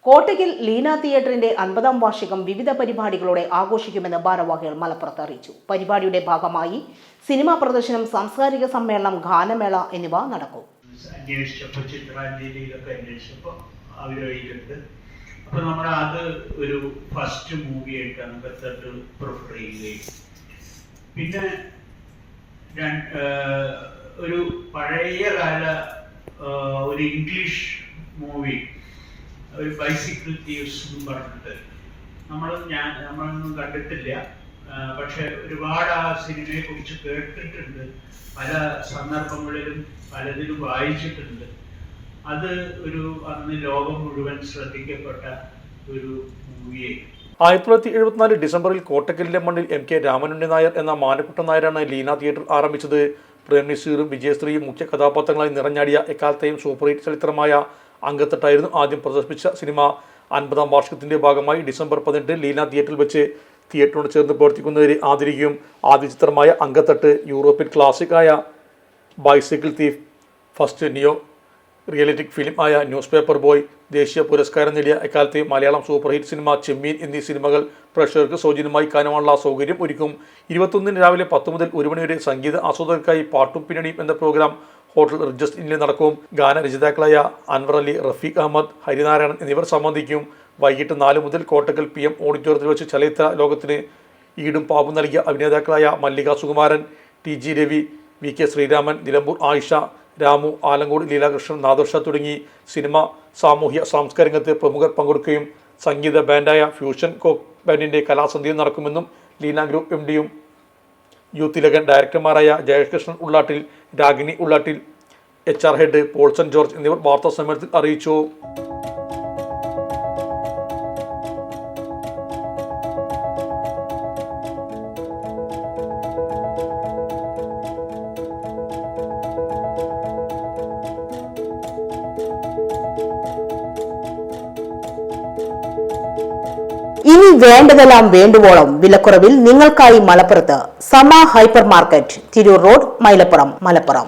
കോട്ടയ്ക്കൽ ലീന തിയേറ്ററിന്റെ 50ാം വാർഷികം വിവിധ പരിപാടികളോടെ ആഘോഷിക്കുമെന്ന് ഭാരവാഹികൾ മലപ്പുറത്ത് അറിയിച്ചു. പരിപാടിയുടെ ഭാഗമായി സിനിമാ പ്രദർശനം, സാംസ്കാരിക സമ്മേളനം, ഗാനമേള എന്നിവ നടക്കും. അപ്പോൾ നമ്മൾ അത് ഒരു ഫസ്റ്റ് മൂവി ആയിട്ടാണ് ബന്ധപ്പെട്ട് പ്രിഫർ ചെയ്യുകയും പിന്നെ ഒരു പഴയ കാല ഒരു ഇംഗ്ലീഷ് മൂവി, ഒരു ബൈസിക്കിൾ തീവ്സ് എന്ന് പറഞ്ഞിട്ട് നമ്മളൊന്നും കണ്ടിട്ടില്ല. പക്ഷെ ഒരുപാട് ആ സിനിമയെ കുറിച്ച് കേട്ടിട്ടുണ്ട്, പല സന്ദർഭങ്ങളിലും പലതിലും വായിച്ചിട്ടുണ്ട്. അത് അന്ന് ലോകം മുഴുവൻ ശ്രദ്ധിക്കപ്പെട്ട ഒരു മൂവിയായി. 1974 ഡിസംബറിൽ കോട്ടക്കലിലെ മണ്ണിൽ MK രാമനുണ്ണി നായർ എന്ന മാനക്കുട്ടൻ നായരാണ് ലീന തിയേറ്റർ ആരംഭിച്ചത്. പ്രേം നസീറും വിജയശ്രീയും മുഖ്യ കഥാപാത്രങ്ങളായി നിറഞ്ഞാടിയ എക്കാലത്തെയും സൂപ്പർ ഹിറ്റ് ചലച്ചിത്രമായ അങ്കത്തട്ടായിരുന്നു ആദ്യം പ്രദർശിപ്പിച്ച സിനിമ. 50ാം വാർഷികത്തിന്റെ ഭാഗമായി ഡിസംബർ 18 ലീന തിയേറ്ററിൽ വെച്ച് തിയേറ്ററിനോട് ചേർന്ന് പ്രവർത്തിക്കുന്നവരെ ആദരിക്കും. ആദ്യ ചിത്രമായ അങ്കത്തട്ട് യൂറോപ്യൻ ക്ലാസിക് ആയ ബൈസിക്കിൾ തീഫ്, ഫസ്റ്റ് നിയോ റിയലിറ്റിക് ഫിലിം ആയ ന്യൂസ് പേപ്പർ ബോയ്, ദേശീയ പുരസ്കാരം നേടിയ എക്കാലത്തെ മലയാളം സൂപ്പർ ഹിറ്റ് സിനിമ ചെമ്മീൻ എന്നീ സിനിമകൾ പ്രേക്ഷകർക്ക് സൗജന്യമായി കാണുവാനുള്ള സൗകര്യം ഒരുക്കും. 21 രാവിലെ 10 മുതൽ 1 മണി വരെ സംഗീത ആസ്വാദകർക്കായി പാട്ടും പിന്നണിയും എന്ന പ്രോഗ്രാം ഹോട്ടൽ റിജസ്റ്റ് ഇന്നിൽ നടക്കും. ഗാനരചയിതാക്കളായ അൻവർ അലി, റഫീഖ് അഹമ്മദ്, ഹരിനാരായണൻ എന്നിവർ സംബന്ധിക്കും. വൈകിട്ട് 4 മുതൽ കോട്ടക്കൽ PM ഓഡിറ്റോറിയത്തിൽ വെച്ച് ചലച്ചിത്ര ലോകത്തിന് ഈടും പാപും നൽകിയ അഭിനേതാക്കളായ മല്ലിക സുകുമാരൻ, TG രവി, VK ശ്രീരാമൻ, നിലമ്പൂർ ആയിഷ, രാമു, ആലങ്കോട് ലീലാകൃഷ്ണൻ, നാദർഷ തുടങ്ങി സിനിമ, സാമൂഹ്യ സാംസ്കാരിക രംഗത്ത് പ്രമുഖർ പങ്കെടുക്കുകയും സംഗീത ബാൻഡായ ഫ്യൂഷൻ കോക്ക് ബാൻഡിൻ്റെ കലാസന്ധ്യയും നടക്കുമെന്നും ലീന ഗ്രൂപ്പ് MDയും യൂത്ത് ഇലകൻ ഡയറക്ടർമാരായ Jayakrishnan Ullattil, Ragini Ullattil, HR head Paulson George എന്നിവർ വാർത്താ സമ്മേളനത്തിൽ അറിയിച്ചു. ഇനി വേണ്ടതെല്ലാം വേണ്ടുവോളം വിലക്കുറവിൽ നിങ്ങൾക്കായി മലപ്പുറത്ത് സമ hyper market, Tirur road, Mylapuram, Malappuram.